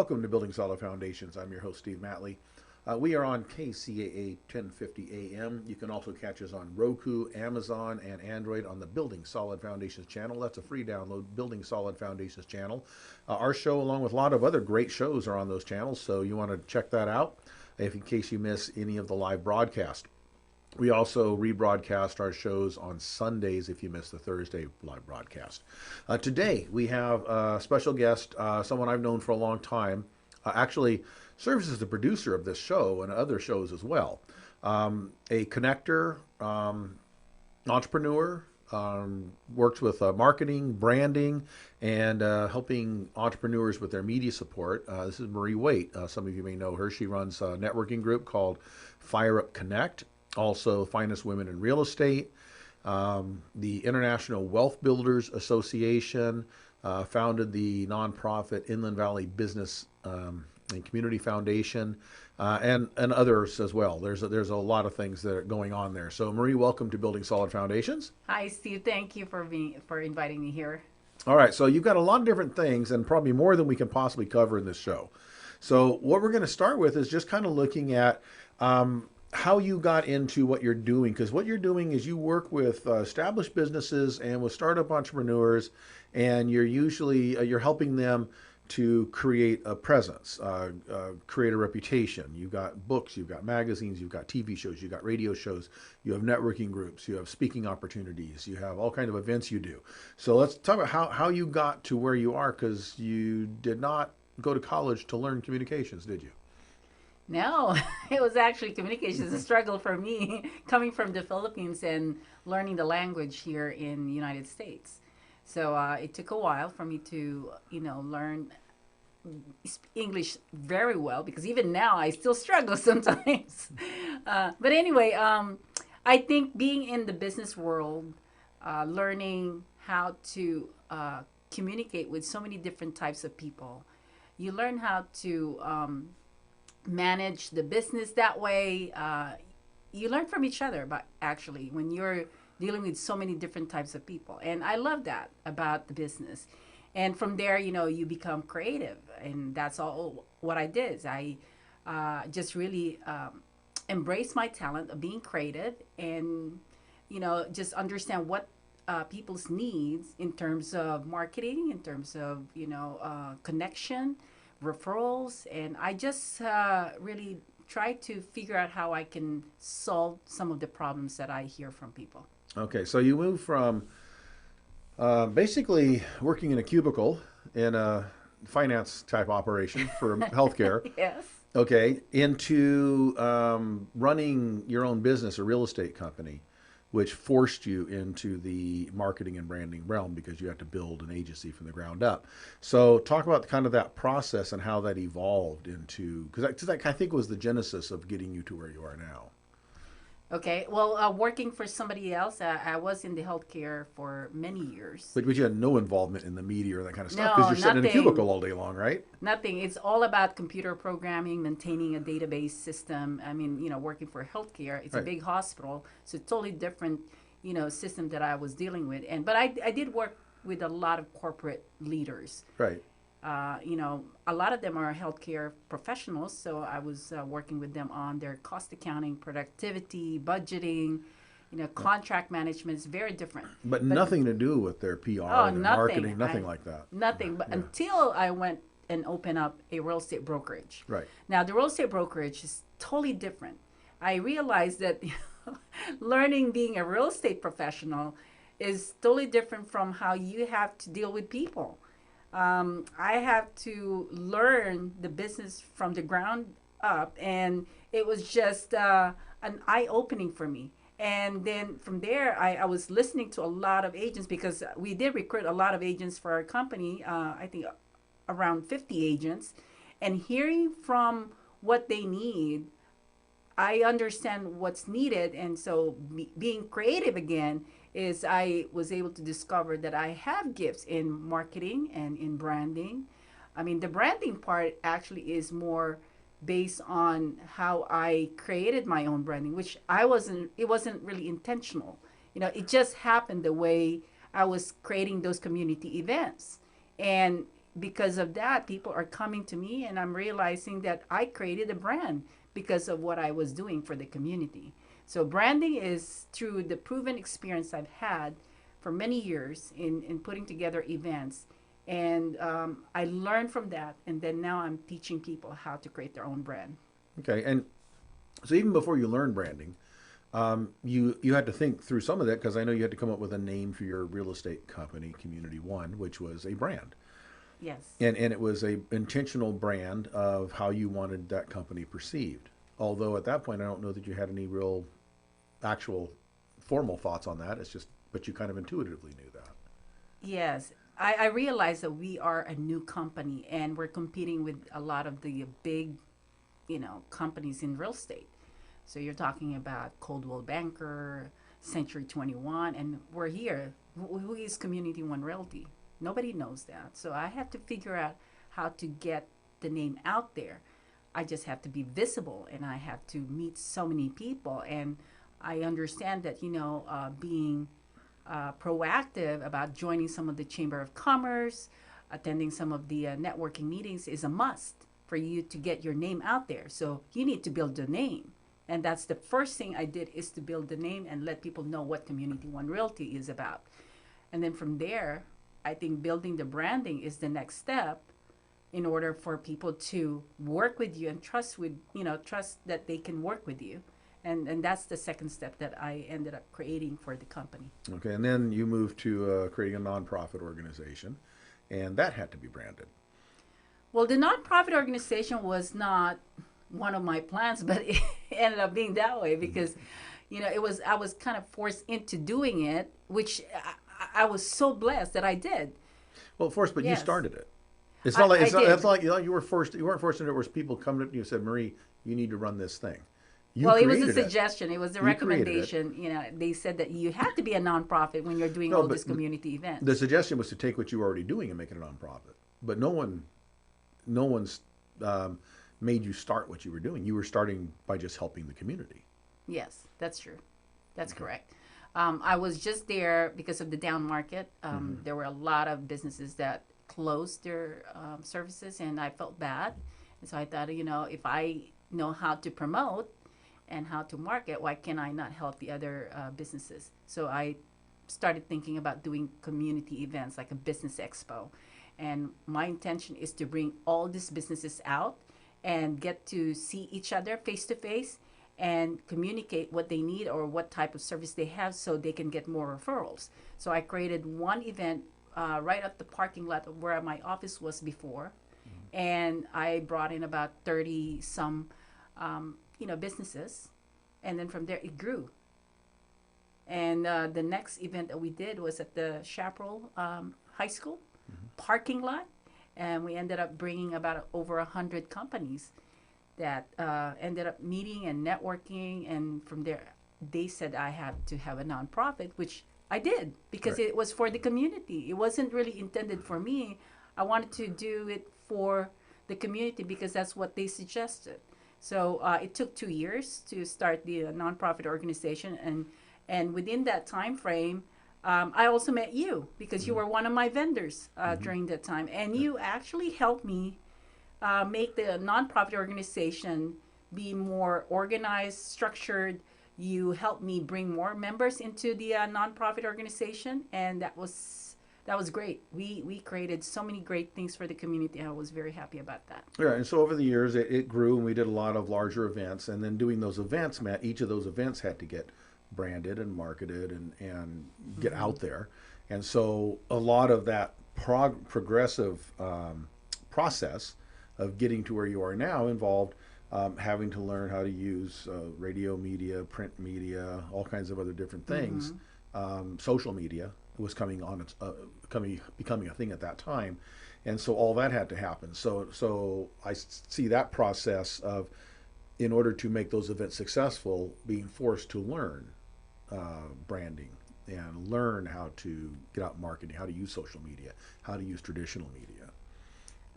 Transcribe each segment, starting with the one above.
Welcome to Building Solid Foundations. I'm your host, Steve Matley. We are on KCAA 1050 AM. You can also catch us on Roku, Amazon, and Android on the Building Solid Foundations channel. That's a free download, Building Solid Foundations channel. Our show, along with a lot of other great shows, are on those channels, so you want to check that out in case you miss any of the live broadcast. We also rebroadcast our shows on Sundays if you miss the Thursday live broadcast. Today we have a special guest, someone I've known for a long time, actually serves as the producer of this show and other shows as well. A connector, entrepreneur, works with marketing, branding, and helping entrepreneurs with their media support. This is Marie Waite. Some of you may know her. She runs a networking group called Fire Up Connect. Also, Finest Women in Real Estate, the International Wealth Builders Association, founded the nonprofit Inland Valley Business and Community Foundation, and others as well. There's a lot of things that are going on there. So, Marie, welcome to Building Solid Foundations. Hi, Steve. Thank you for inviting me here. All right, so you've got a lot of different things, and probably more than we can possibly cover in this show. So, what we're going to start with is just kind of looking at how you got into what you're doing, because what you're doing is you work with established businesses and with startup entrepreneurs, and you're helping them to create a presence, create a reputation. You've got books, you've got magazines, you've got TV shows, you've got radio shows, you have networking groups, you have speaking opportunities, you have all kinds of events you do. So let's talk about how you got to where you are, because you did not go to college to learn communications, did you? No, it was actually communications a struggle for me coming from the Philippines and learning the language here in the United States. So it took a while for me to, learn English very well, because even now I still struggle sometimes. But anyway, I think being in the business world, learning how to communicate with so many different types of people, you learn how to manage the business that way. You learn from each other, but actually when you're dealing with so many different types of people, and I love that about the business. And from there, you become creative, and that's all what I did. Is I just really embrace my talent of being creative, and just understand what people's needs in terms of marketing, in terms of connection, referrals, and I just really try to figure out how I can solve some of the problems that I hear from people. Okay, so you moved from basically working in a cubicle in a finance type operation for healthcare. Yes. Okay, into running your own business, a real estate company, which forced you into the marketing and branding realm because you had to build an agency from the ground up. So talk about kind of that process and how that evolved into, because that I think was the genesis of getting you to where you are now. Okay, well, working for somebody else, I was in the healthcare for many years. But you had no involvement in the media or that kind of stuff, No, because you're sitting in a nothing. cubicle all day long, right? Nothing. It's all about computer programming, maintaining a database system. I mean, working for healthcare, it's Right. a big hospital, so it's totally different, system that I was dealing with. But I did work with a lot of corporate leaders. Right. A lot of them are healthcare professionals, so I was working with them on their cost accounting, productivity, budgeting, contract management. Is very different. But nothing to do with their PR and their marketing, nothing like that. Nothing, but until I went and opened up a real estate brokerage. Right. Now, the real estate brokerage is totally different. I realized that learning being a real estate professional is totally different from how you have to deal with people. I have to learn the business from the ground up, and it was just an eye-opening for me. And then from there, I was listening to a lot of agents, because we did recruit a lot of agents for our company, I think around 50 agents, and hearing from what they need, I understand what's needed. And so being creative again is I was able to discover that I have gifts in marketing and in branding. I mean, the branding part actually is more based on how I created my own branding, which it wasn't really intentional. It just happened the way I was creating those community events. And because of that, people are coming to me, and I'm realizing that I created a brand because of what I was doing for the community. So branding is through the proven experience I've had for many years in putting together events. And I learned from that, and then now I'm teaching people how to create their own brand. Okay, and so even before you learned branding, you had to think through some of that because I know you had to come up with a name for your real estate company, Community One, which was a brand. Yes. And it was a intentional brand of how you wanted that company perceived. Although at that point, I don't know that you had any real actual formal thoughts on that. It's just, but you kind of intuitively knew that. Yes. I realize that we are a new company and we're competing with a lot of the big, companies in real estate. So you're talking about Coldwell Banker, Century 21, and we're here. Who is Community One Realty? Nobody knows that. So I have to figure out how to get the name out there. I just have to be visible and I have to meet so many people. And I understand that, being proactive about joining some of the Chamber of Commerce, attending some of the networking meetings is a must for you to get your name out there. So you need to build the name. And that's the first thing I did, is to build the name and let people know what Community One Realty is about. And then from there, I think building the branding is the next step in order for people to work with you and trust that they can work with you. And that's the second step that I ended up creating for the company. Okay, and then you moved to creating a nonprofit organization, and that had to be branded. Well, the nonprofit organization was not one of my plans, but it ended up being that way because, I was kind of forced into doing it, which I was so blessed that I did. Well, of course, but Yes. you started it. It's not like I did. it's not like you were forced. You weren't forced into it. It was people coming up to you and said, "Marie, you need to run this thing." You Well, it was a created it. suggestion. It was a You created it. recommendation. They said that you have to be a nonprofit when you're doing No, all but these community events. The suggestion was to take what you were already doing and make it a nonprofit. But no one's made you start what you were doing. You were starting by just helping the community. Yes, that's true. That's correct. I was just there because of the down market. There were a lot of businesses that closed their services, and I felt bad. And so I thought, if I know how to promote and how to market, why can I not help the other businesses? So I started thinking about doing community events like a business expo. And my intention is to bring all these businesses out and get to see each other face to face and communicate what they need or what type of service they have so they can get more referrals. So I created one event right at the parking lot of where my office was before. And I brought in about 30 some, businesses. And then from there, it grew. And the next event that we did was at the Chaparral High School parking lot. And we ended up bringing about over 100 companies that ended up meeting and networking. And from there, they said I had to have a nonprofit, which I did because Right. it was for the community. It wasn't really intended for me. I wanted to do it for the community because that's what they suggested. So it took 2 years to start the nonprofit organization, and within that time frame, I also met you because you were one of my vendors during that time, and you actually helped me make the nonprofit organization be more organized, structured. You helped me bring more members into the nonprofit organization, and that was great. We created so many great things for the community. I was very happy about that. Yeah, and so over the years, it grew, and we did a lot of larger events. And then doing those events, Matt, each of those events had to get branded and marketed and get out there. And so a lot of that progressive process of getting to where you are now involved having to learn how to use radio media, print media, all kinds of other different things. Social media was becoming a thing at that time, and so all that had to happen. So I see that process of, in order to make those events successful, being forced to learn branding and learn how to get out marketing, how to use social media, how to use traditional media.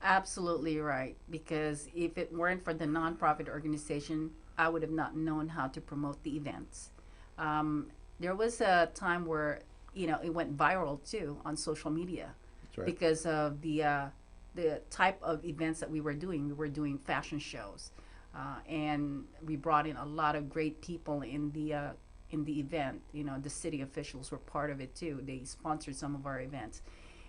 Absolutely right. Because if it weren't for the nonprofit organization, I would have not known how to promote the events. There was a time where it went viral too on social media That's right. because of the the type of events that we were doing. We were doing fashion shows, and we brought in a lot of great people in the event. You know, the city officials were part of it too. They sponsored some of our events.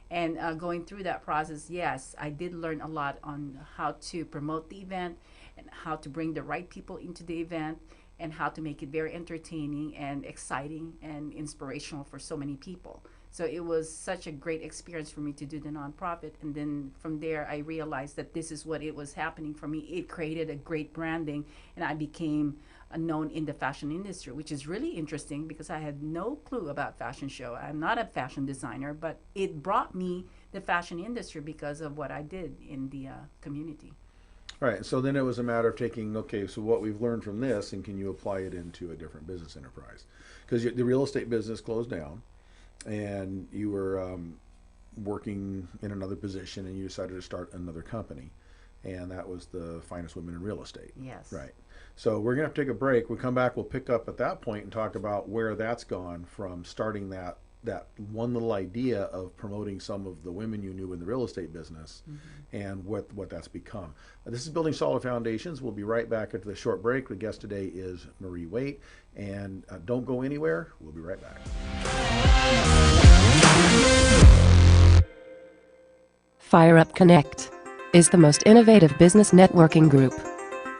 And going through that process, yes, I did learn a lot on how to promote the event and how to bring the right people into the event and how to make it very entertaining and exciting and inspirational for so many people. So it was such a great experience for me to do the nonprofit. And then from there, I realized that this is what it was happening for me. It created a great branding, and I became known in the fashion industry, which is really interesting because I had no clue about fashion show. I'm not a fashion designer, but it brought me the fashion industry because of what I did in the community. Right. So then it was a matter of taking, okay, so what we've learned from this, and can you apply it into a different business enterprise? Because the real estate business closed down, and you were working in another position, and you decided to start another company, and that was the Finest Women in Real Estate. Yes. Right. So we're going to have to take a break. We'll come back, we'll pick up at that point and talk about where that's gone from starting that one little idea of promoting some of the women you knew in the real estate business, and what that's become. This is Building Solid Foundations. We'll be right back after the short break. The guest today is Marie Waite, and don't go anywhere. We'll be right back. Fire Up Connect is the most innovative business networking group,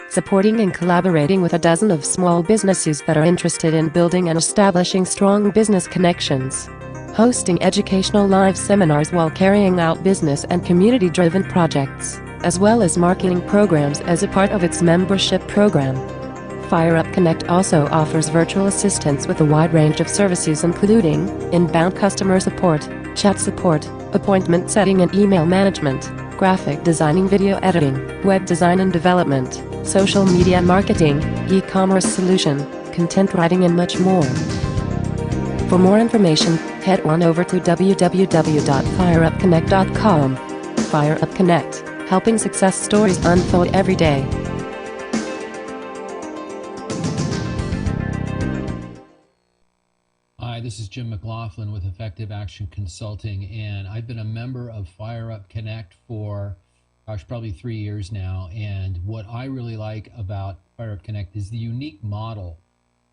supporting and collaborating with a dozen of small businesses that are interested in building and establishing strong business connections, hosting educational live seminars while carrying out business and community-driven projects, as well as marketing programs as a part of its membership program. Fire Up Connect also offers virtual assistance with a wide range of services including inbound customer support, chat support, appointment setting and email management, graphic designing, video editing, web design and development, social media marketing, e-commerce solution, content writing and much more. For more information, head on over to www.fireupconnect.com. Fire Up Connect, helping success stories unfold every day. Hi, this is Jim McLaughlin with Effective Action Consulting, and I've been a member of Fire Up Connect for, probably 3 years now. And what I really like about Fire Up Connect is the unique model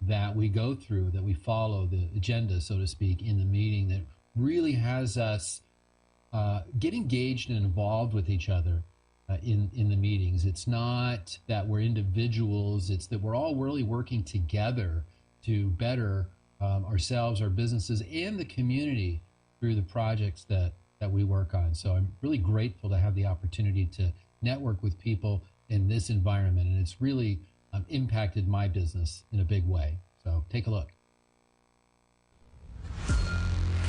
that we go through, that we follow, the agenda, so to speak, in the meeting that really has us get engaged and involved with each other in the meetings. It's not that we're individuals, it's that we're all really working together to better ourselves, our businesses, and the community through the projects that we work on. So I'm really grateful to have the opportunity to network with people in this environment, and it's really impacted my business in a big way. So take a look.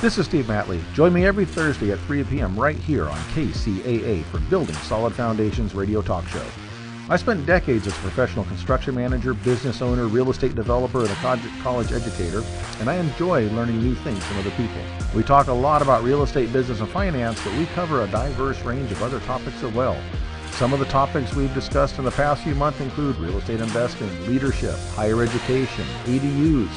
This is Steve Matley. Join me every Thursday at 3 p.m. right here on KCAA for Building Solid Foundations radio talk show. I spent decades as a professional construction manager, business owner, real estate developer, and a college educator, and I enjoy learning new things from other people. We talk a lot about real estate, business, and finance, but we cover a diverse range of other topics as well. Some of the topics we've discussed in the past few months include real estate investing, leadership, higher education, ADUs,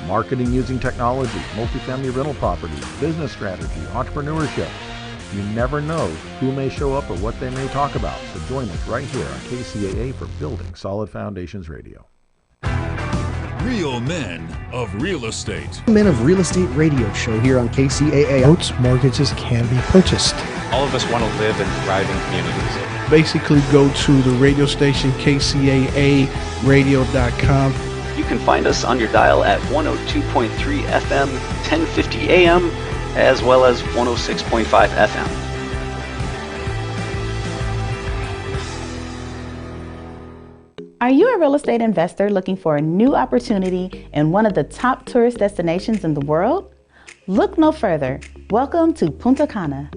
marketing using technology, multifamily rental properties, business strategy, entrepreneurship. You never know who may show up or what they may talk about. So join us right here on KCAA for Building Solid Foundations Radio. Real Men of Real Estate. Men of Real Estate radio show here on KCAA. Boats, mortgages can be purchased. All of us want to live in thriving communities. Basically go to the radio station KCAAradio.com. You can find us on your dial at 102.3 FM, 1050 AM, as well as 106.5 FM. Are you a real estate investor looking for a new opportunity in one of the top tourist destinations in the world? Look no further. Welcome to Punta Cana.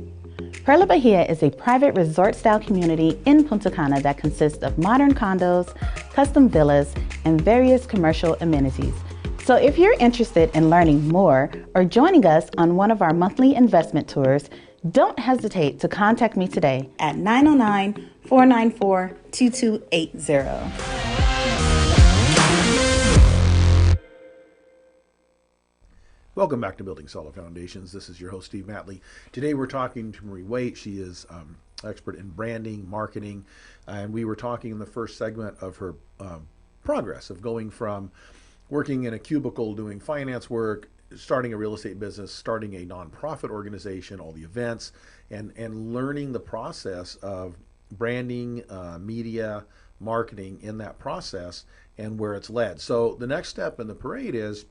Perla Bahia is a private resort-style community in Punta Cana that consists of modern condos, custom villas, and various commercial amenities. So if you're interested in learning more or joining us on one of our monthly investment tours, don't hesitate to contact me today at 909-494-2280. Welcome back to Building Solid Foundations. This is your host, Steve Matley. Today we're talking to Marie Waite. She is expert in branding, marketing, and we were talking in the first segment of her progress of going from working in a cubicle doing finance work, starting a real estate business, starting a nonprofit organization, all the events, and learning the process of branding, media, marketing in that process and where it's led. So the next step in the parade is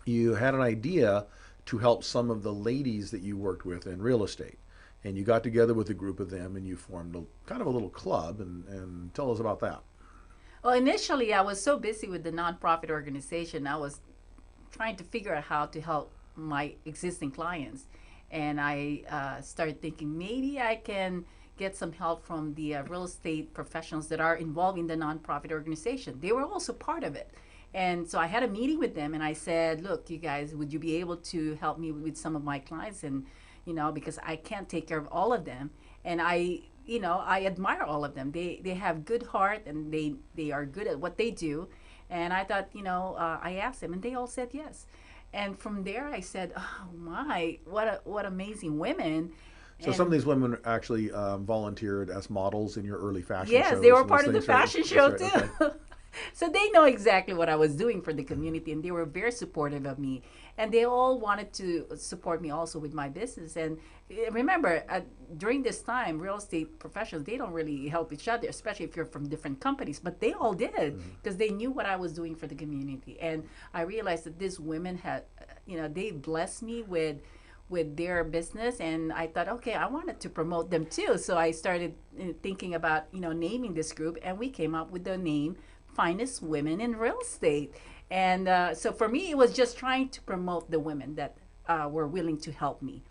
you had an idea to help some of the ladies that you worked with in real estate. And you got together with a group of them and you formed kind of a little club, and tell us about that. Well, initially I was so busy with the nonprofit organization, I was trying to figure out how to help my existing clients. And I started thinking maybe I can get some help from the real estate professionals that are involved in the nonprofit organization. They were also part of it. And so I had a meeting with them and I said, look, you guys, would you be able to help me with some of my clients? And, you know, because I can't take care of all of them. And I admire all of them. They have good heart and they are good at what they do. And I thought, I asked them and they all said yes. And from there I said, oh my, what amazing women. So some of these women actually volunteered as models in your early fashion shows. Yes, they were part of the fashion right? show Right, too. okay. So they know exactly what I was doing for the community, and they were very supportive of me. And they all wanted to support me also with my business. And remember, during this time, real estate professionals, they don't really help each other, especially if you're from different companies. But they all did because they knew what I was doing for the community. And I realized that these women had, they blessed me with their business, and I thought, okay, I wanted to promote them too. So I started thinking about, naming this group, and we came up with the name Finest Women in Real Estate. And so for me, it was just trying to promote the women that were willing to help me.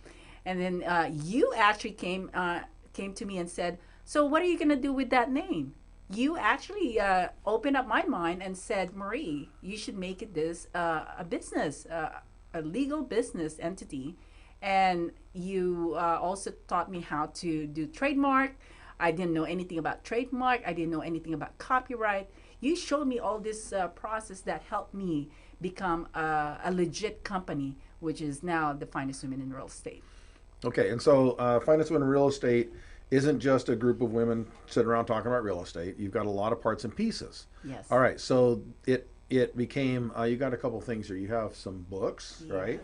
And then you actually came to me and said, so what are you going to do with that name? You actually opened up my mind and said, Marie, you should make it this a business, a legal business entity. And you also taught me how to do trademark. I didn't know anything about trademark. I didn't know anything about copyright. You showed me all this process that helped me become a legit company, which is now the Finest Women in Real Estate. Okay, and so Finest Women in Real Estate isn't just a group of women sitting around talking about real estate. You've got a lot of parts and pieces. Yes. All right, so it became, you got a couple things here. You have some books, Yes. right?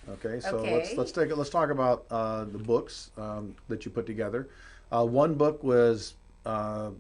Okay, so Okay. let's talk about the books that you put together. One book was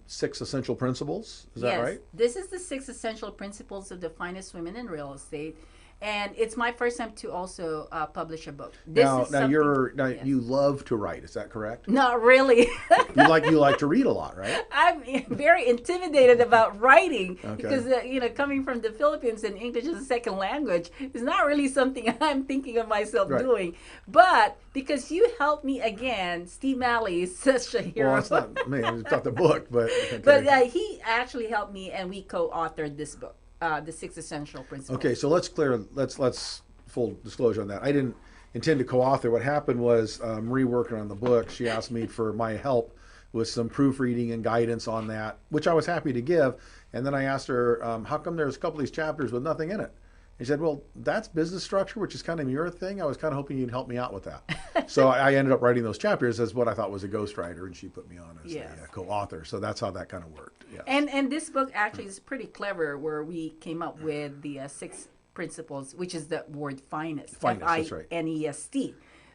6 Essential Principles. Is that right? This is the 6 essential principles of the finest women in real estate, and it's my first time to also publish a book. You love to write. Is that correct? Not really. you like to read a lot, right? I'm very intimidated about writing Okay. because coming from the Philippines and English as a second language is not really something I'm thinking of myself Right. doing. But because you helped me again, Steve Matley is such a hero. Well, that's not me. It's not the book, but okay. But he actually helped me, and we co-authored this book, the 6 essential principles. Okay, so let's full disclosure on that. I didn't intend to co-author. What happened was Marie working on the book. She asked me for my help with some proofreading and guidance on that, which I was happy to give. And then I asked her, how come there's a couple of these chapters with nothing in it? And she said, well, that's business structure, which is kind of your thing. I was kind of hoping you'd help me out with that. So I ended up writing those chapters as what I thought was a ghostwriter, and she put me on as Yes. the co-author. So that's how that kind of worked. Yes. And this book actually is pretty clever, where we came up with the 6 principles, which is the word finest. Finest, that's right. Finest.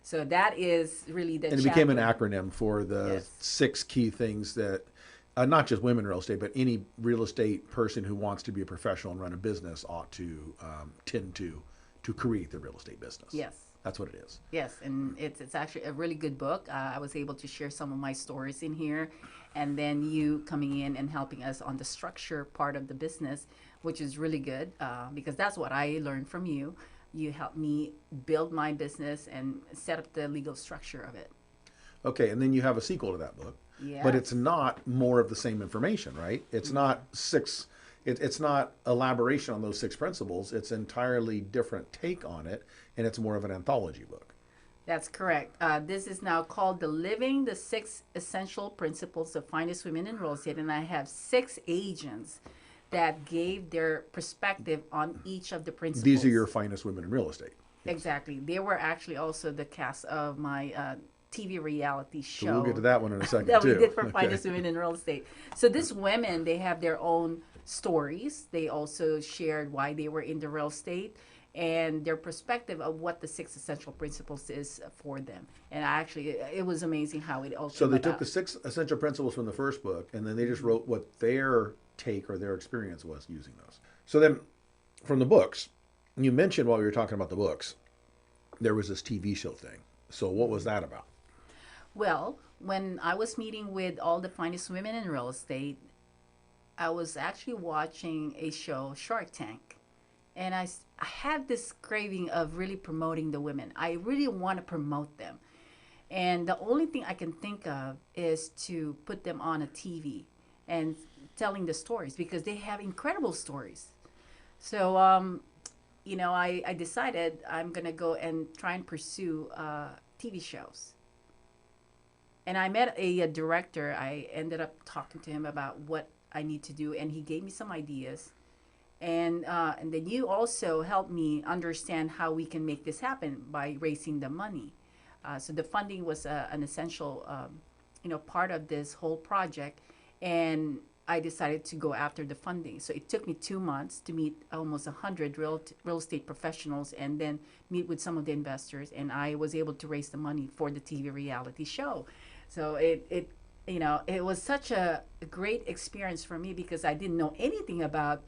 So that is really the And it became an chapter. acronym for the Yes. 6 key things that not just women in real estate, but any real estate person who wants to be a professional and run a business ought to tend to create the real estate business. Yes. That's what it is. Yes, and it's actually a really good book. I was able to share some of my stories in here, and then you coming in and helping us on the structure part of the business, which is really good because that's what I learned from you. You helped me build my business and set up the legal structure of it. Okay, and then you have a sequel to that book. Yeah. But it's not more of the same information, right? It's not 6. It's not elaboration on those 6 principles. It's entirely different take on it, and it's more of an anthology book. That's correct. This is now called The 6 Essential Principles of Finest Women in Real Estate, and I have 6 agents that gave their perspective on each of the principles. These are your finest women in real estate. Exactly. They were actually also the cast of my TV reality show. So we'll get to that one in a second that too. we did for Okay. Finest Women in Real Estate. So these women, they have their own stories. They also shared why they were into real estate and their perspective of what the 6 essential principles is for them. And actually, it was amazing how it all So came they about. took the 6 essential principles from the first book, and then they just wrote what their take or their experience was using those. So then, from the books, you mentioned while we were talking about the books, there was this TV show thing. So what was that about? Well, when I was meeting with all the finest women in real estate, I was actually watching a show, Shark Tank. And I had this craving of really promoting the women. I really want to promote them. And the only thing I can think of is to put them on a TV and telling the stories because they have incredible stories. So, I decided I'm going to go and try and pursue TV shows. And I met a director. I ended up talking to him about what I need to do, and he gave me some ideas. And then you also helped me understand how we can make this happen by raising the money. So the funding was an essential, part of this whole project. And I decided to go after the funding. So it took me 2 months to meet almost 100 real estate professionals and then meet with some of the investors. And I was able to raise the money for the TV reality show. So it was such a great experience for me because I didn't know anything about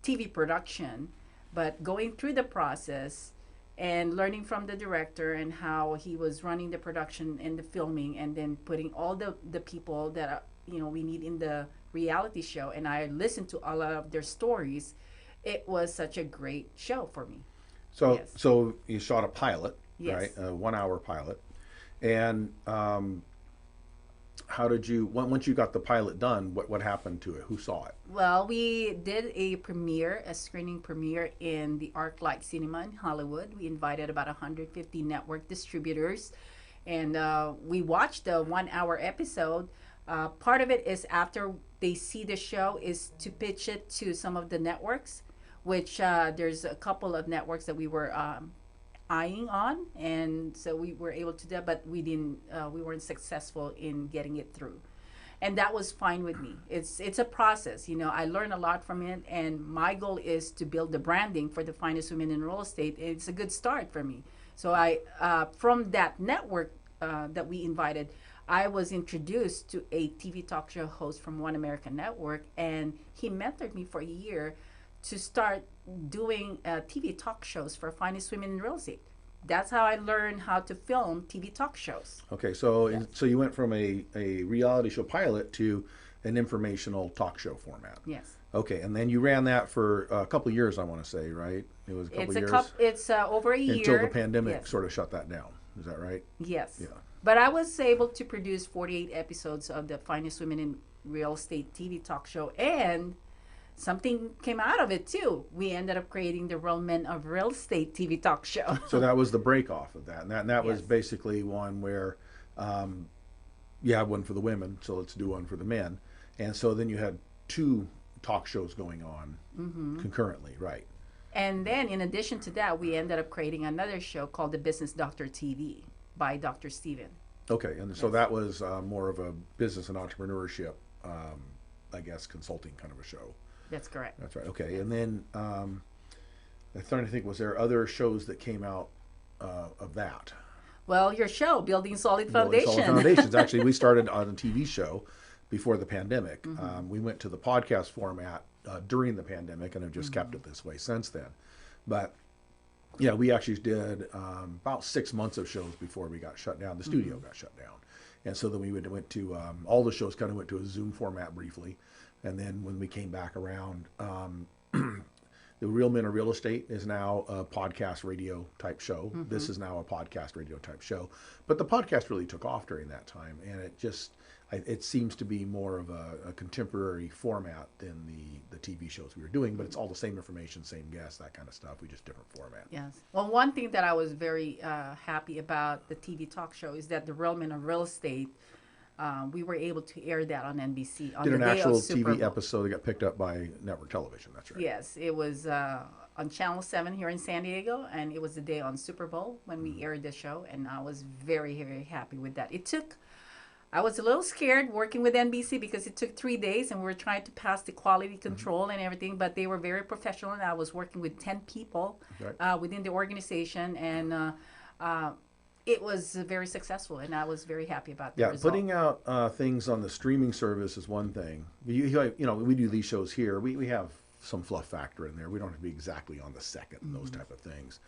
TV production, but going through the process and learning from the director and how he was running the production and the filming and then putting all the people that we need in the reality show, and I listened to a lot of their stories. It was such a great show for me. So Yes. so you shot a pilot, Yes. right? A 1-hour pilot. And how did you, once you got the pilot done, what happened to it? Who saw it? Well, we did a screening premiere in the ArcLight Cinema in Hollywood. We invited about 150 network distributors, and we watched the 1-hour episode. Part of it is after they see the show is to pitch it to some of the networks, which there's a couple of networks that we were eyeing on, and so we were able to do that, but we weren't successful in getting it through. And that was fine with me. It's a process. I learned a lot from it, and my goal is to build the branding for the finest women in real estate. It's a good start for me. So I from that network that we invited, I was introduced to a TV talk show host from One American Network, and he mentored me for a year to start doing TV talk shows for finest women in real estate. That's how I learned how to film TV talk shows. Okay, so so you went from a reality show pilot to an informational talk show format. Yes. Okay, and then you ran that for a couple of years, I want to say, right? It was a couple of years. It's over a year. Until the pandemic Yes. sort of shut that down. Is that right? Yes. Yeah. But I was able to produce 48 episodes of the finest women in real estate TV talk show, and something came out of it too. We ended up creating the Real Men of Real Estate TV talk show. So that was the break off of that. And that was Yes. basically one where you have one for the women, so let's do one for the men. And so then you had 2 talk shows going on concurrently, right? And then in addition to that, we ended up creating another show called The Business Doctor TV by Dr. Steven. Okay, and so that was more of a business and entrepreneurship, I guess, consulting kind of a show. That's correct. That's right. Okay, and then I'm trying to think, was there other shows that came out of that? Well, your show, Building Solid Building Foundation. Solid Foundations. Actually, we started on a TV show before the pandemic. We went to the podcast format during the pandemic and have just kept it this way since then. But yeah, we actually did about 6 months of shows before we got shut down. The studio got shut down. And so then we went to, all the shows kind of went to a Zoom format briefly. And then when we came back around, the Real Men of Real Estate is now a podcast radio type show. This is now a podcast radio type show. But the podcast really took off during that time. And it seems to be more of a contemporary format than the TV shows we were doing. But it's all the same information, same guests, that kind of stuff. We just different format. Yes. Well, one thing that I was very happy about the TV talk show is that the Real Men of Real Estate, we were able to air that on NBC on Did the an day actual of Super TV Bowl. episode that got picked up by network television. That's right. Yes, it was on Channel 7 here in San Diego, and it was the day on Super Bowl when we aired the show, and I was very, very happy with that. I was a little scared working with NBC because it took 3 days, and we were trying to pass the quality control and everything, but they were very professional, and I was working with 10 people within the organization, and it was very successful, and I was very happy about the result. Putting out things on the streaming service is one thing. You know, we do these shows here. We have some fluff factor in there. We don't have to be exactly on the second and those type of things.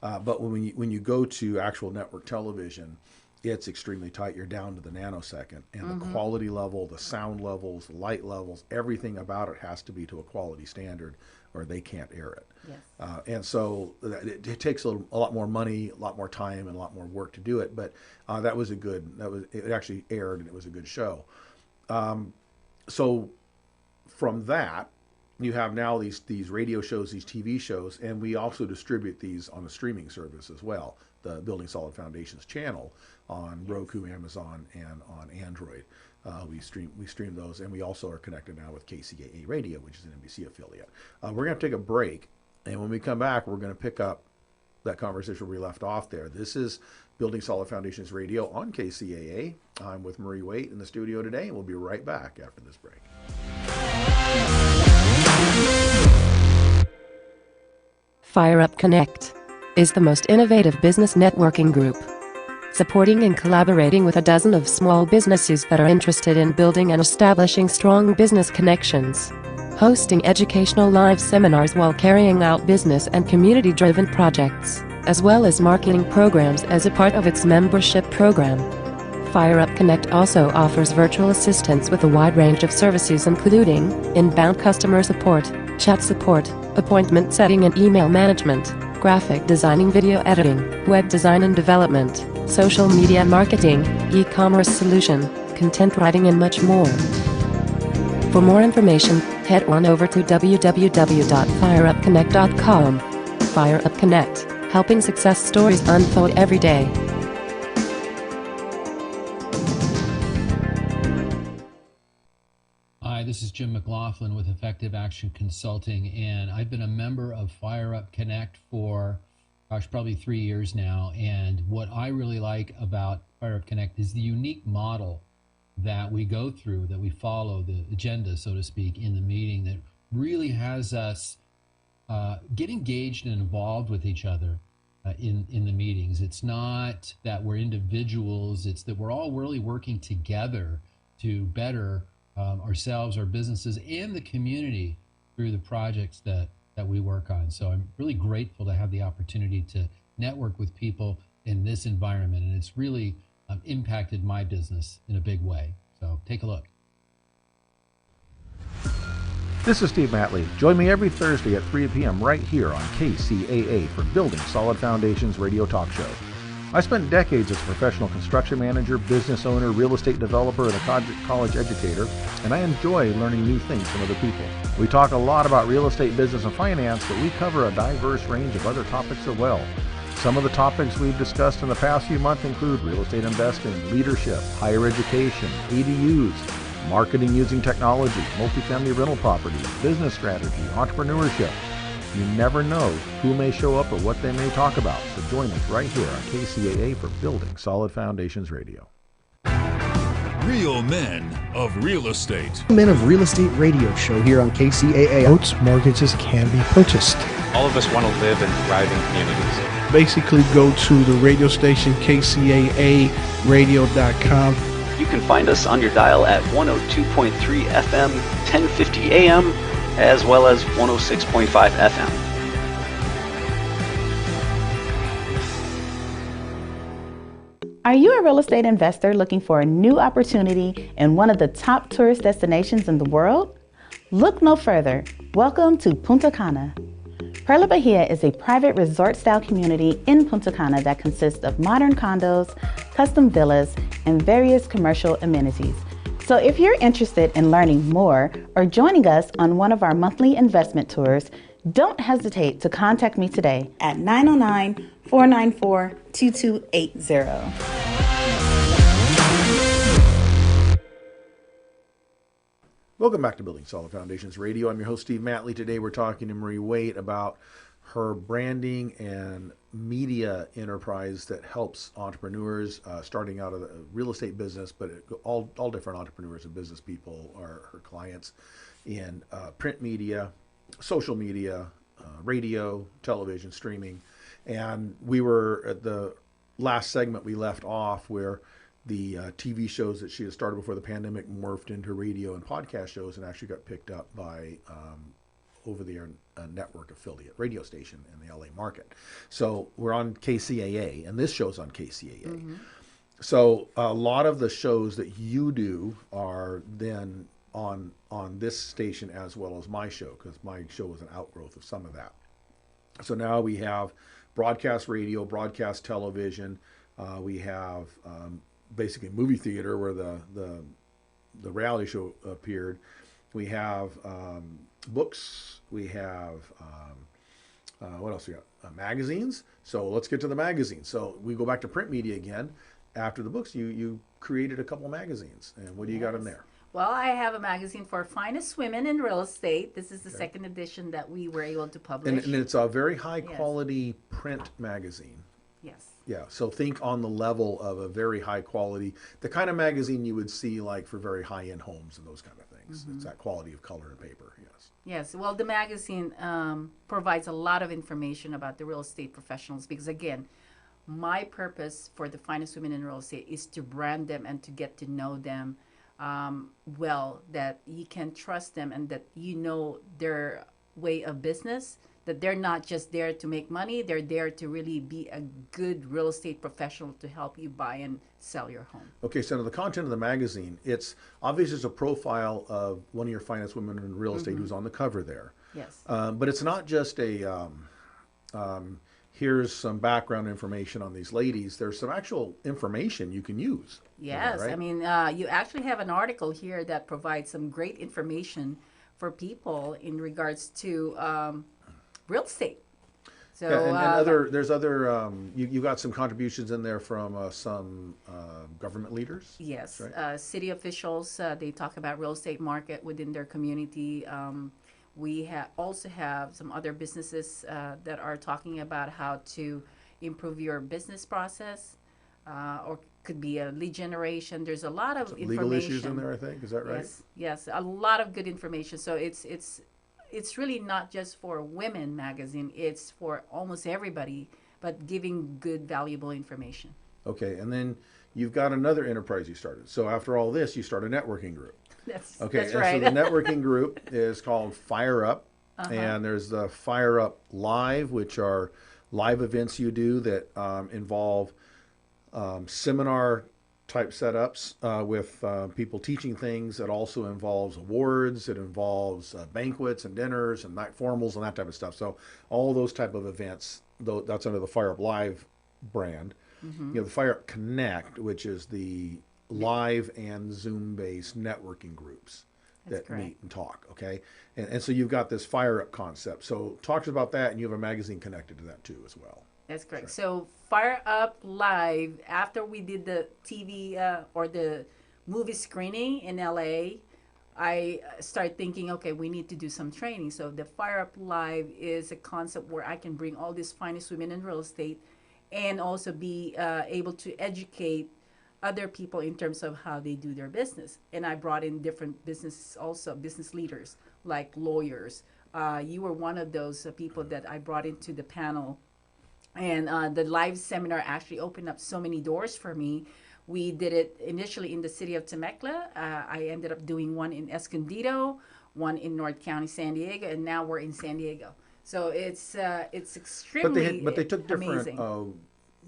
But when you go to actual network television, it's extremely tight. You're down to the nanosecond, and the quality level, the sound levels, the light levels, everything about it has to be to a quality standard, or they can't air it. Yes. And so it takes a lot more money, a lot more time, and a lot more work to do it. But it actually aired, and it was a good show. So from that, you have now these radio shows, these TV shows, and we also distribute these on a streaming service as well, the Building Solid Foundations channel on Roku, Amazon, and on Android. We stream those, and we also are connected now with KCAA Radio, which is an NBC affiliate. We're going to take a break, and when we come back, we're going to pick up that conversation where we left off there. This is Building Solid Foundations Radio on KCAA. I'm with Marie Waite in the studio today, and we'll be right back after this break. Fire Up Connect is the most innovative business networking group, supporting and collaborating with a dozen of small businesses that are interested in building and establishing strong business connections, hosting educational live seminars while carrying out business and community-driven projects, as well as marketing programs as a part of its membership program. Fire Up Connect also offers virtual assistance with a wide range of services including inbound customer support, chat support, appointment setting and email management, graphic designing, video editing, web design and development, social media marketing, e-commerce solution, content writing and much more. For more information, head on over to www.fireupconnect.com. Fire Up Connect, helping success stories unfold every day. Hi, this is Jim McLaughlin with Effective Action Consulting, and I've been a member of Fire Up Connect for, probably 3 years now. And what I really like about Fire Up Connect is the unique model that we go through, that we follow, the agenda, so to speak, in the meeting that really has us get engaged and involved with each other in the meetings. It's not that we're individuals, it's that we're all really working together to better ourselves, our businesses, and the community through the projects that we work on. So I'm really grateful to have the opportunity to network with people in this environment, and it's really impacted my business in a big way. So take a look. This is Steve Matley. Join me every Thursday at 3 p.m. right here on KCAA for Building Solid Foundations radio talk show. I spent decades as a professional construction manager, business owner, real estate developer, and a college educator, and I enjoy learning new things from other people. We talk a lot about real estate, business, and finance, but we cover a diverse range of other topics as well. Some of the topics we've discussed in the past few months include real estate investing, leadership, higher education, ADUs, marketing using technology, multifamily rental properties, business strategy, entrepreneurship. You never know who may show up or what they may talk about. So join us right here on KCAA for Building Solid Foundations Radio. Real Men of Real Estate. Men of Real Estate Radio show here on KCAA. Notes, mortgages can be purchased. All of us want to live in thriving communities. Basically, go to the radio station, KCAAradio.com. You can find us on your dial at 102.3 FM, 1050 AM, as well as 106.5 FM. Are you a real estate investor looking for a new opportunity in one of the top tourist destinations in the world? Look no further. Welcome to Punta Cana. Perla Bahia is a private resort-style community in Punta Cana that consists of modern condos, custom villas, and various commercial amenities. So if you're interested in learning more or joining us on one of our monthly investment tours, don't hesitate to contact me today at 909-494-2280. Welcome back to Building Solid Foundations Radio. I'm your host, Steve Matley. Today we're talking to Marie Waite about her branding and media enterprise that helps entrepreneurs starting out of the real estate business, but all different entrepreneurs and business people are her clients in print media, social media, radio, television, streaming. And we were at the last segment we left off where the TV shows that she had started before the pandemic morphed into radio and podcast shows and actually got picked up by over-the-air network affiliate radio station in the LA market. So we're on KCAA, and this show's on KCAA. Mm-hmm. So a lot of the shows that you do are then on this station as well as my show, because my show was an outgrowth of some of that. So now we have broadcast radio, broadcast television. We have basically movie theater where the reality show appeared. We have books. We have what else we got? Magazines. So let's get to the magazines. So we go back to print media again. After the books, you created a couple magazines. And what do you got in there? Well, I have a magazine for finest women in real estate. This is the second edition that we were able to publish. And it's a very high quality print magazine. Yes. Yeah, so think on the level of a very high quality, the kind of magazine you would see like for very high-end homes and those kind of things. Mm-hmm. It's that quality of color and paper, yes. Yes, well, the magazine provides a lot of information about the real estate professionals because, again, my purpose for the finest women in real estate is to brand them and to get to know them well, that you can trust them and that you know their way of business, that they're not just there to make money, they're there to really be a good real estate professional to help you buy and sell your home. Okay, so the content of the magazine, it's obviously a profile of one of your finest women in real estate who's on the cover there. Yes. But it's not just a, here's some background information on these ladies. There's some actual information you can use. Yes, right? I mean, you actually have an article here that provides some great information for people in regards to real estate. So yeah, and there's other you got some contributions in there from some government leaders. Yes, right? City officials. They talk about real estate market within their community. We also have some other businesses that are talking about how to improve your business process, or could be a lead generation. There's a lot of information. Legal issues in there, I think. Is that right? Yes, a lot of good information. So it's really not just for women magazine. It's for almost everybody, but giving good, valuable information. Okay, and then you've got another enterprise you started. So after all this, you start a networking group. That's So right. the networking group is called Fire Up, and there's the Fire Up Live, which are live events you do that involve seminar type setups with people teaching things. It also involves awards. It involves banquets and dinners and night formals and that type of stuff. So all those type of events, though, that's under the Fire Up Live brand. Mm-hmm. You have the Fire Up Connect, which is the live and Zoom-based networking groups that meet and talk, okay? And so you've got this Fire Up concept. So talk to us about that, and you have a magazine connected to that too as well. That's correct. So Fire Up Live, after we did the TV or the movie screening in LA, I started thinking, okay, we need to do some training. So the Fire Up Live is a concept where I can bring all these finest women in real estate and also be able to educate other people in terms of how they do their business. And I brought in different businesses also, business leaders like lawyers. You were one of those people that I brought into the panel. And the live seminar actually opened up so many doors for me. We did it initially in the city of Temecula. I ended up doing one in Escondido, one in North County, San Diego, and now we're in San Diego. So it's extremely but they took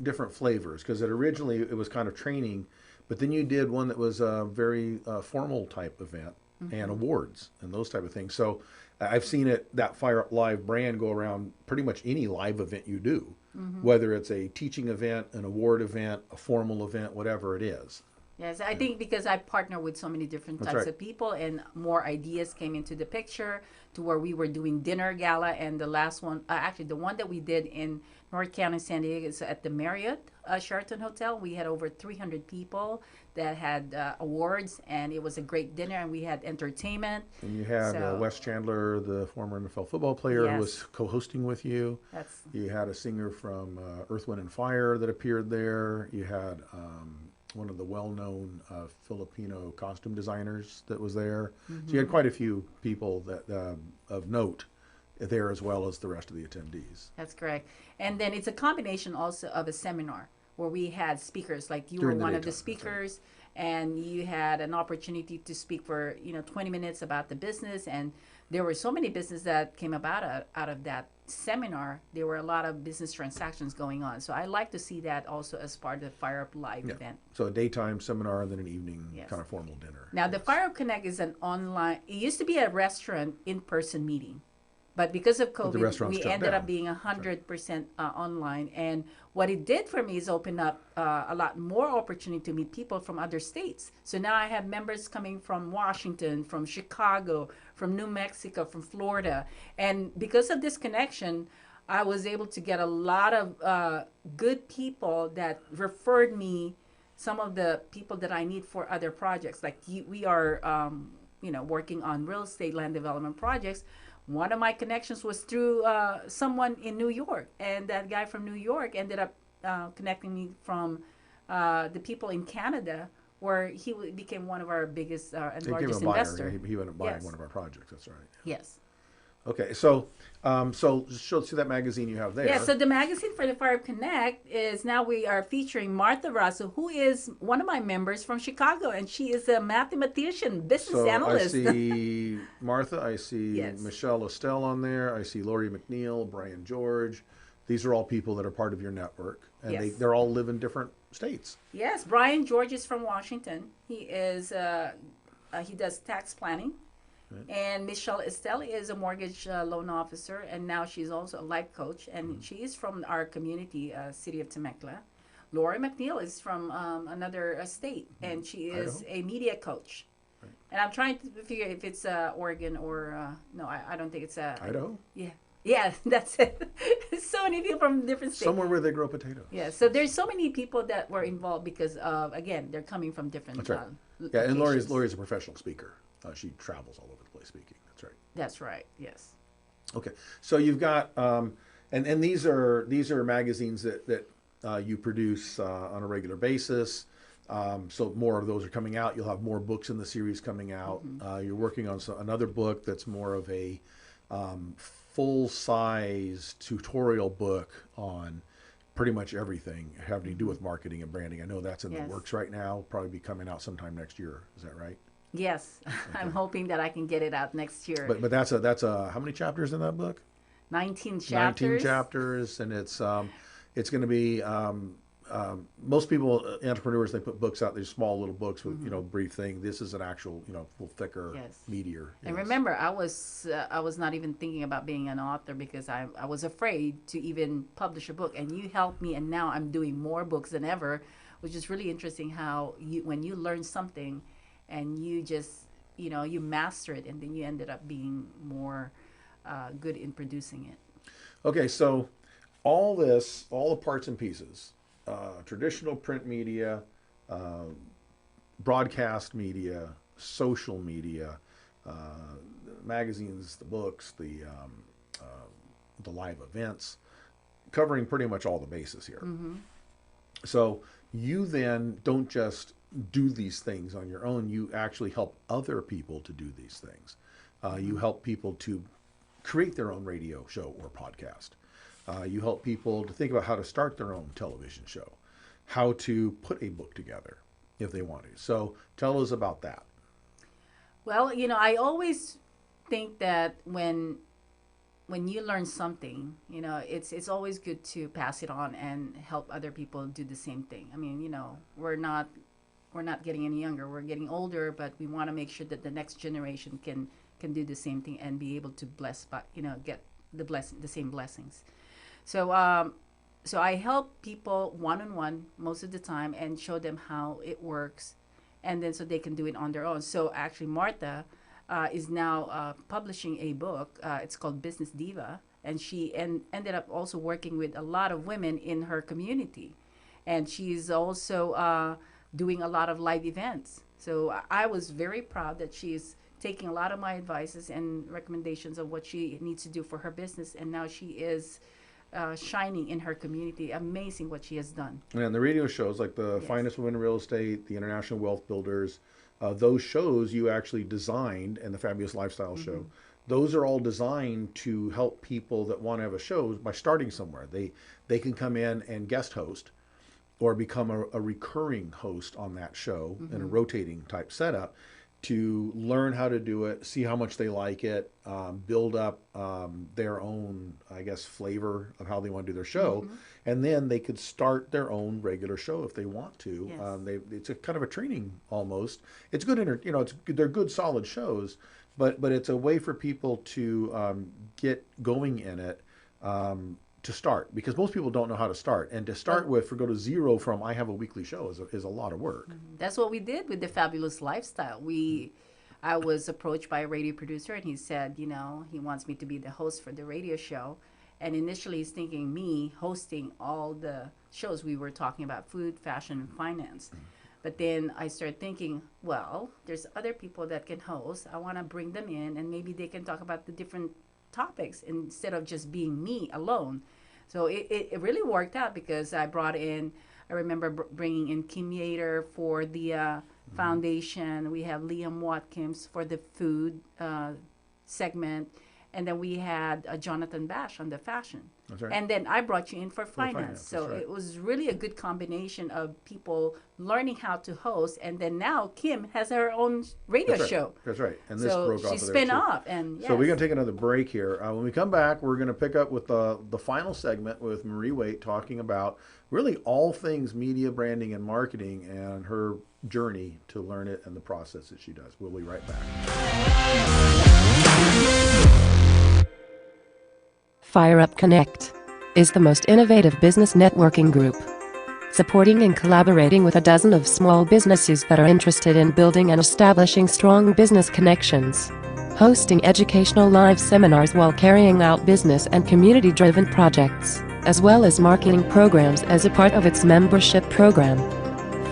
different flavors, because originally it was kind of training, but then you did one that was a very formal type event and awards and those type of things. So I've seen that Fire Up Live brand go around pretty much any live event you do, whether it's a teaching event, an award event, a formal event, whatever it is. Yes, I think because I partner with so many different That's types right. of people, and more ideas came into the picture to where we were doing dinner gala, and the last one, actually the one that we did in North County, San Diego, is at the Marriott Sheraton Hotel. We had over 300 people that had awards, and it was a great dinner, and we had entertainment. And you had So- Wes Chandler, the former NFL football player, who Yes. was co-hosting with you. That's You had a singer from Earth, Wind, and Fire that appeared there. You had one of the well-known Filipino costume designers that was there. So you had quite a few people that of note there, as well as the rest of the attendees. That's correct. And then it's a combination also of a seminar where we had speakers, like you During were the one of the daytime, that's right. speakers, and you had an opportunity to speak for 20 minutes about the business. And there were so many businesses that came about out of that seminar. There were a lot of business transactions going on. So I like to see that also as part of the Fire Up Live Yeah. event. So a daytime seminar and then an evening Yes. kind of formal dinner. Now, the Fire Up Connect is an online, it used to be a restaurant in-person meeting. But because of the COVID, restaurant's we shut ended down. up being 100% online. And what it did for me is open up a lot more opportunity to meet people from other states. So now I have members coming from Washington, from Chicago, from New Mexico, from Florida. And because of this connection, I was able to get a lot of good people that referred me some of the people that I need for other projects. Like we are, working on real estate land development projects. One of my connections was through someone in New York, and that guy from New York ended up connecting me from the people in Canada, where he became one of our biggest and He became largest a buyer. investor. Yeah, he ended up buying Yes. one of our projects. That's right. Yes. Okay, so show see that magazine you have there. Yeah, so the magazine for the Fire Up Connect is now we are featuring Martha Rasso, who is one of my members from Chicago, and she is a mathematician, business So analyst. I see Martha, I see Yes. Michelle Estelle on there, I see Lori McNeil, Brian George. These are all people that are part of your network, and Yes. they're all live in different states. Yes, Brian George is from Washington. He is he does tax planning. And Michelle Estelle is a mortgage loan officer, and now she's also a life coach, and she is from our community, city of Temecula. Lori McNeil is from another state, and she is Idaho? a media coach. And I'm trying to figure if it's Oregon or no, I don't think it's Idaho? Yeah, yeah, that's it. So many people from different states. Somewhere where they grow potatoes. Yeah, so there's so many people that were involved because of, again, they're coming from different That's right. locations. Yeah, and Lori's a professional speaker. She travels all over the place speaking. That's right. That's right, yes. Okay, so you've got and these are magazines that you produce on a regular basis. So more of those are coming out. You'll have more books in the series coming out. You're working on another book that's more of a full-size tutorial book on pretty much everything having to do with marketing and branding. I know that's in the Yes. works right now. Probably be coming out sometime next year. Is that right? Yes, I'm hoping that I can get it out next year. But that's a how many chapters in that book? 19 chapters. 19 chapters, and it's going to be most people entrepreneurs, they put books out, these small little books with brief thing. This is an actual full thicker, Yes. meatier. And yes. remember, I was not even thinking about being an author because I was afraid to even publish a book, and you helped me, and now I'm doing more books than ever, which is really interesting how when you learn something and you just you master it, and then you ended up being more good in producing it. Okay, so all the parts and pieces, traditional print media, broadcast media, social media, magazines, the books, the live events, covering pretty much all the bases here. So you then don't just do these things on your own. You actually help other people to do these things. You help people to create their own radio show or podcast. You help people to think about how to start their own television show, how to put a book together if they want to. So tell us about that. Well, I always think that when you learn something, it's always good to pass it on and help other people do the same thing. I mean, we're not getting any younger. We're getting older, but we want to make sure that the next generation can do the same thing and be able to get the same blessings. So I help people one-on-one most of the time and show them how it works and then so they can do it on their own. So actually, Martha is now publishing a book. It's called Business Diva, and she ended up also working with a lot of women in her community, and she's also doing a lot of live events. So I was very proud that she's taking a lot of my advices and recommendations of what she needs to do for her business, and now she is shining in her community. Amazing what she has done. And the radio shows like the Finest Women in Real Estate, the International Wealth Builders, those shows you actually designed, and the Fabulous Lifestyle Show. Those are all designed to help people that want to have a show by starting somewhere. They can come in and guest host or become a recurring host on that show in a rotating type setup to learn how to do it, see how much they like it, build up their own, I guess, flavor of how they want to do their show. And then they could start their own regular show if they want to. Yes. It's a kind of a training almost. It's good, they're good, solid shows, but it's a way for people to get going in it to start, because most people don't know how to start. And to start with, go to zero from I have a weekly show is a lot of work. That's what we did with the Fabulous Lifestyle. I was approached by a radio producer, and he said, he wants me to be the host for the radio show. And initially he's thinking me hosting all the shows. We were talking about food, fashion, and finance. But then I started thinking, well, there's other people that can host. I want to bring them in, and maybe they can talk about the different topics instead of just being me alone. So it really worked out, because I remember bringing in Kim Yater for the foundation. We have Liam Watkins for the food segment. And then we had Jonathan Bash on the fashion. That's right. And then I brought you in for finance. Finance, So that's right. it was really a good combination of people learning how to host. And then now Kim has her own radio show. That's right. And this So broke off she of there spin too. off. And So we're going to take another break here. When we come back, we're going to pick up with the final segment with Marie Waite, talking about really all things media, branding, and marketing, and her journey to learn it and the process that she does. We'll be right back. Fire Up Connect is the most innovative business networking group, supporting and collaborating with a dozen of small businesses that are interested in building and establishing strong business connections, hosting educational live seminars while carrying out business and community-driven projects, as well as marketing programs as a part of its membership program.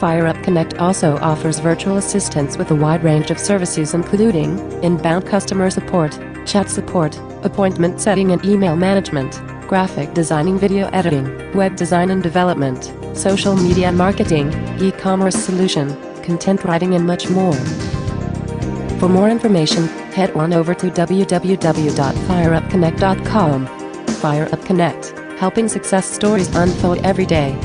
Fire Up Connect also offers virtual assistance with a wide range of services, including inbound customer support, chat support, appointment setting and email management, graphic designing, video editing, web design and development, social media marketing, e-commerce solution, content writing, and much more. For more information, head on over to www.fireupconnect.com. Fire Up Connect, helping success stories unfold every day.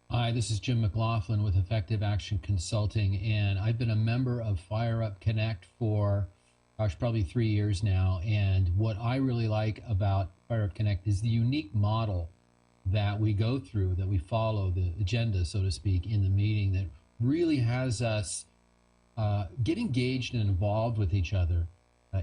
Hi, this is Jim McLaughlin with Effective Action Consulting, and I've been a member of Fire Up Connect for, probably 3 years now. And what I really like about Fire Up Connect is the unique model that we go through, that we follow, the agenda, so to speak, in the meeting, that really has us get engaged and involved with each other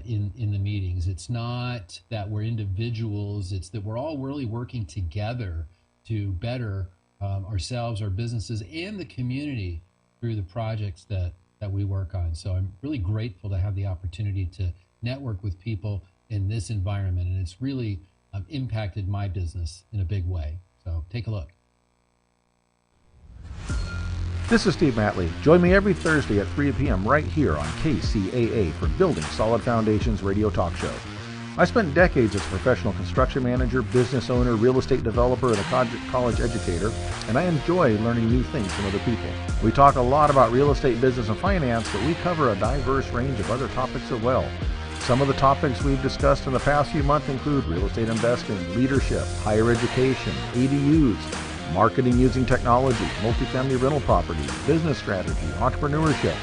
in the meetings. It's not that we're individuals, it's that we're all really working together to better ourselves, our businesses, and the community through the projects that we work on. So I'm really grateful to have the opportunity to network with people in this environment, and it's really impacted my business in a big way. So take a look. This is Steve Matley. Join me every Thursday at 3 p.m. right here on KCAA for Building Solid Foundations radio talk show. I spent decades as a professional construction manager, business owner, real estate developer, and a college educator, and I enjoy learning new things from other people. We talk a lot about real estate, business, and finance, but we cover a diverse range of other topics as well. Some of the topics we've discussed in the past few months include real estate investing, leadership, higher education, ADUs, marketing using technology, multifamily rental properties, business strategy, entrepreneurship.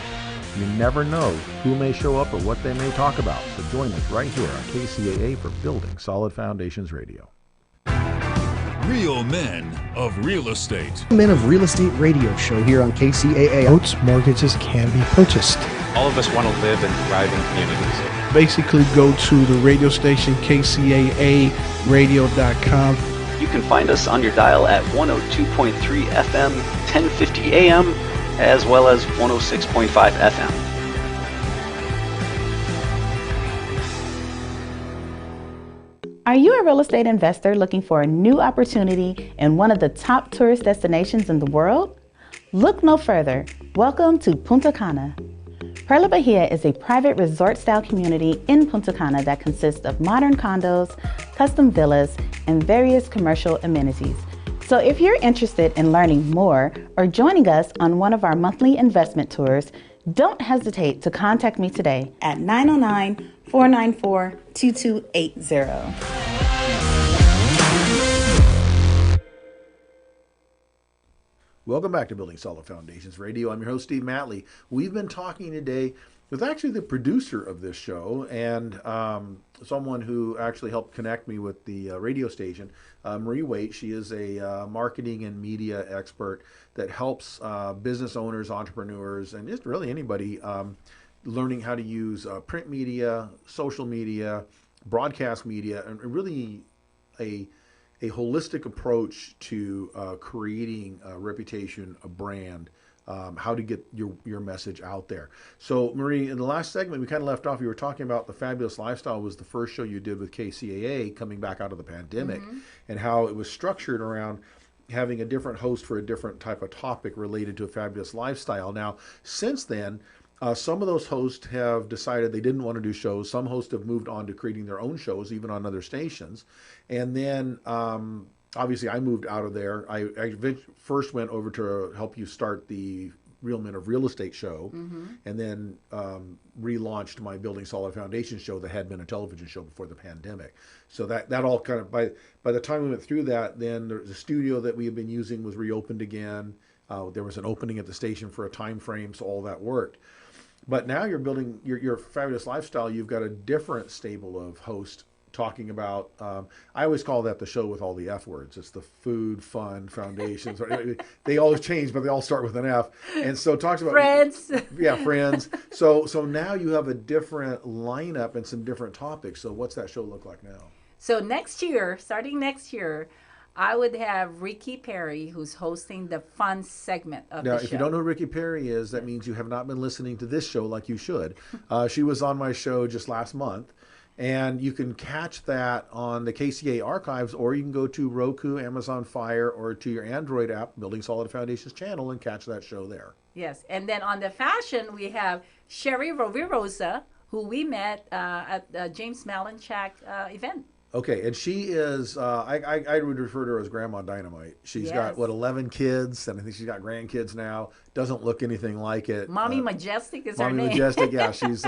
You never know who may show up or what they may talk about, so join us right here on KCAA for Building Solid Foundations Radio. Real Men of Real Estate. Men of Real Estate radio show here on KCAA. Boats, mortgages can be purchased. All of us want to live in thriving communities. Basically, go to the radio station KCAA radio.com. You can find us on your dial at 102.3 FM, 1050 AM, as well as 106.5 FM. Are you a real estate investor looking for a new opportunity in one of the top tourist destinations in the world? Look no further. Welcome to Punta Cana. Perla Bahia is a private resort-style community in Punta Cana that consists of modern condos, custom villas, and various commercial amenities. So if you're interested in learning more or joining us on one of our monthly investment tours, don't hesitate to contact me today at 909-494-2280. Welcome back to Building Solid Foundations Radio. I'm your host, Steve Matley. We've been talking today with actually the producer of this show and someone who actually helped connect me with the radio station, Marie Waite. She is a marketing and media expert that helps business owners, entrepreneurs, and just really anybody learning how to use print media, social media, broadcast media, and really a holistic approach to creating a reputation, a brand, how to get your message out there. So, Marie, in the last segment, we kind of left off, you were talking about the Fabulous Lifestyle was the first show you did with KCAA coming back out of the pandemic, and how it was structured around having a different host for a different type of topic related to a fabulous lifestyle. Now, since then, some of those hosts have decided they didn't want to do shows. Some hosts have moved on to creating their own shows, even on other stations. And then, obviously, I moved out of there. I first went over to help you start the Real Men of Real Estate show, and then relaunched my Building Solid Foundations show that had been a television show before the pandemic. So that all kind of, by the time we went through that, then the studio that we had been using was reopened again. There was an opening at the station for a time frame, so all that worked. But now you're building your Fabulous Lifestyle. You've got a different stable of hosts talking about, I always call that the show with all the F words. It's the food, fun, foundations. They always change, but they all start with an F. And so it talks about Friends. Yeah, friends. So now you have a different lineup and some different topics. So what's that show look like now? So starting next year, I would have Ricky Perry, who's hosting the fun segment of the show. Now, if you don't know who Ricky Perry is, that means you have not been listening to this show like you should. She was on my show just last month, and you can catch that on the KCAA archives, or you can go to Roku, Amazon Fire, or to your Android app, Building Solid Foundations channel, and catch that show there. Yes, and then on the fashion, we have Sherry Rovirosa, who we met at the James Malinchak event. Okay, and she is, I would refer to her as Grandma Dynamite. She's got, 11 kids, and I think she's got grandkids now. Doesn't look anything like it. Mommy Majestic is her name. Mommy Majestic, yeah. She's,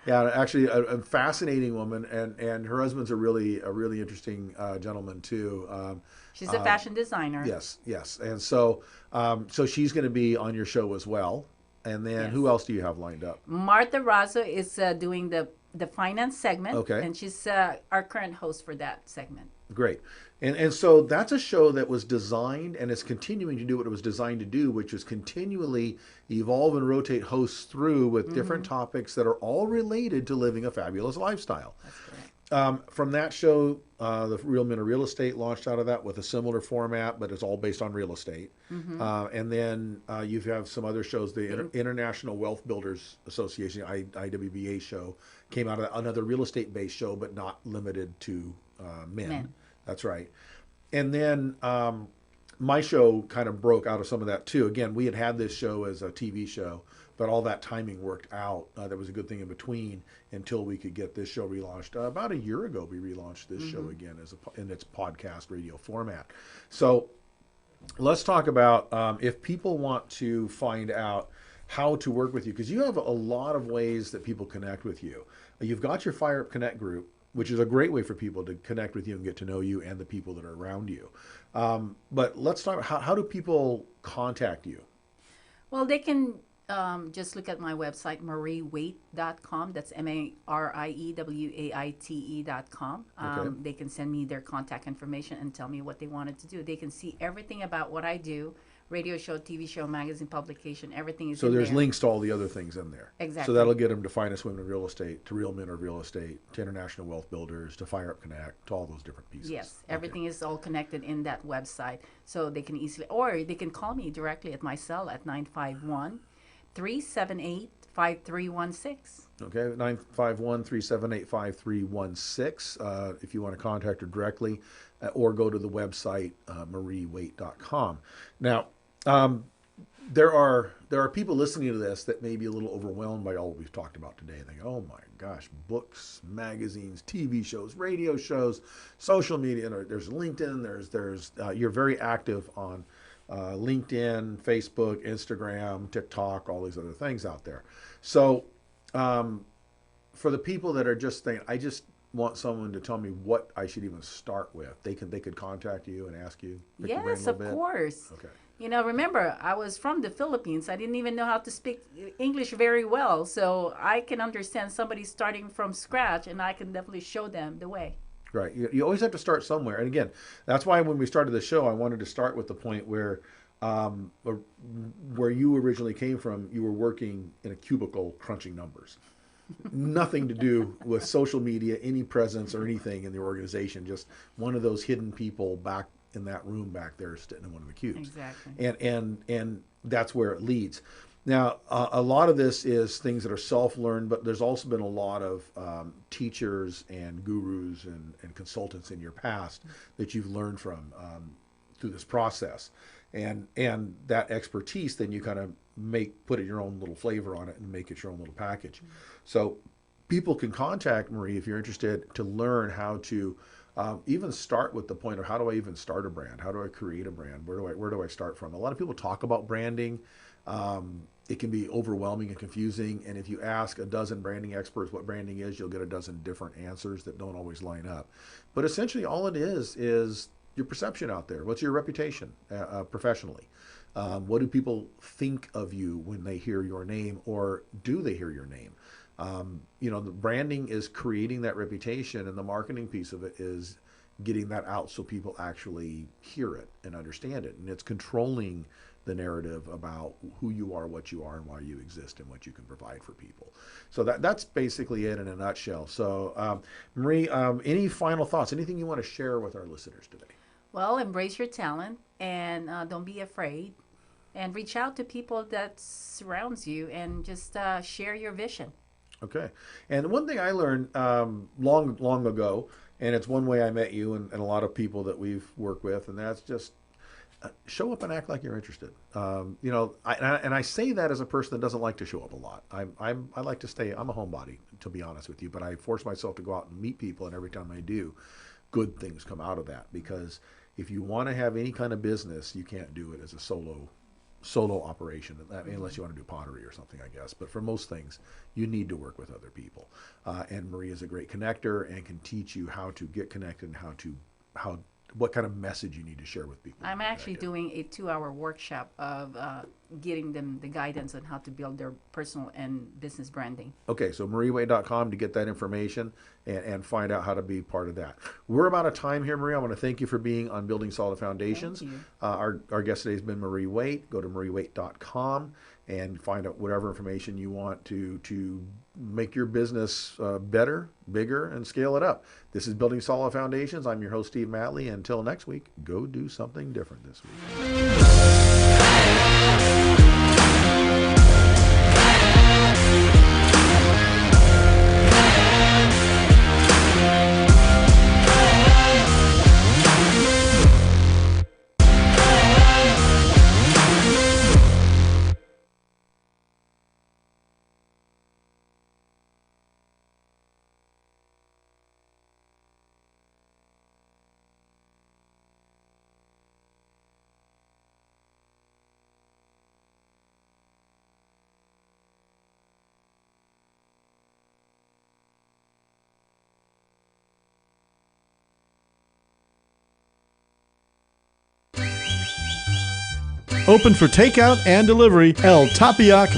actually a fascinating woman, and her husband's a really interesting gentleman, too. She's a fashion designer. Yes. And so she's going to be on your show as well. And then who else do you have lined up? Martha Razzo is doing the finance segment. Okay. And she's our current host for that segment. Great. And so that's a show that was designed and is continuing to do what it was designed to do, which is continually evolve and rotate hosts through with different topics that are all related to living a fabulous lifestyle. That's correct. From that show, the Real Men of Real Estate launched out of that with a similar format, but it's all based on real estate. And then you have some other shows. The International Wealth Builders Association, IWBA show, came out of another real estate-based show, but not limited to men. That's right. And then my show kind of broke out of some of that too. Again, we had this show as a TV show, but all that timing worked out. There was a good thing in between until we could get this show relaunched. About a year ago, we relaunched this show again in its podcast radio format. So let's talk about if people want to find out how to work with you, because you have a lot of ways that people connect with you. You've got your Fire Up Connect group, which is a great way for people to connect with you and get to know you and the people that are around you. But let's talk, how do people contact you? Well, they can just look at my website, mariewaite.com. That's MARIEWAITE.com. Okay. They can send me their contact information and tell me what they wanted to do. They can see everything about what I do radio show, TV show, magazine, publication, everything is So in there's there. links to all the other things in there. Exactly. So that'll get them to Finest Women in Real Estate, to Real Men of Real Estate, to International Wealth Builders, to Fire Up Connect, to all those different pieces. Yes, Okay. everything is all connected in that website. So they can easily, or they can call me directly at my cell at 951-378-5316. Okay, 951-378-5316 if you want to contact her directly, or go to the website, mariewaite.com. Now, there are people listening to this that may be a little overwhelmed by all we've talked about today. They go, oh my gosh, books, magazines, TV shows, radio shows, social media. There's LinkedIn. There's you're very active on LinkedIn, Facebook, Instagram, TikTok, all these other things out there. So for the people that are just thinking, I just want someone to tell me what I should even start with, they could contact you and ask you. Pick your brain a Yes, little of bit? course. Okay. You know, remember, I was from the Philippines. I didn't even know how to speak English very well. So I can understand somebody starting from scratch, and I can definitely show them the way. Right. You always have to start somewhere. And again, that's why when we started the show, I wanted to start with the point where you originally came from, you were working in a cubicle crunching numbers. Nothing to do with social media, any presence or anything in the organization, just one of those hidden people back in that room back there sitting in one of the cubes. Exactly. And that's where it leads. Now, a lot of this is things that are self-learned, but there's also been a lot of teachers and gurus and consultants in your past that you've learned from through this process. And that expertise, then you kind of put your own little flavor on it and make it your own little package. So people can contact Marie if you're interested to learn how to even start with the point of, how do I even start a brand? How do I create a brand? Where do I start from? A lot of people talk about branding. It can be overwhelming and confusing. And if you ask a dozen branding experts what branding is, you'll get a dozen different answers that don't always line up. But essentially all it is your perception out there. What's your reputation professionally? What do people think of you when they hear your name, or do they hear your name? The branding is creating that reputation, and the marketing piece of it is getting that out so people actually hear it and understand it. And it's controlling the narrative about who you are, what you are, and why you exist, and what you can provide for people. So that's basically it in a nutshell. So Marie, any final thoughts? Anything you want to share with our listeners today? Well, embrace your talent, and don't be afraid, and reach out to people that surrounds you, and just share your vision. Okay. And one thing I learned long ago, and it's one way I met you and a lot of people that we've worked with, and that's just show up and act like you're interested. I say that as a person that doesn't like to show up a lot. I like to stay. I'm a homebody, to be honest with you, but I force myself to go out and meet people, and every time I do, good things come out of that. Because if you want to have any kind of business, you can't do it as a solo operation, unless you want to do pottery or something, I guess. But for most things, you need to work with other people. And Marie is a great connector and can teach you how to get connected and what kind of message you need to share with people. I'm actually doing a 2-hour workshop of getting them the guidance on how to build their personal and business branding. Okay, so mariewaite.com to get that information and find out how to be part of that. We're about out of time here, Marie. I want to thank you for being on Building Solid Foundations. Thank you. Our guest today has been Marie Waite. Go to mariewaite.com and find out whatever information you want to make your business better, bigger, and scale it up. This is Building Solid Foundations. I'm your host, Steve Matley. Until next week, go do something different this week. Open for takeout and delivery, El Tapiac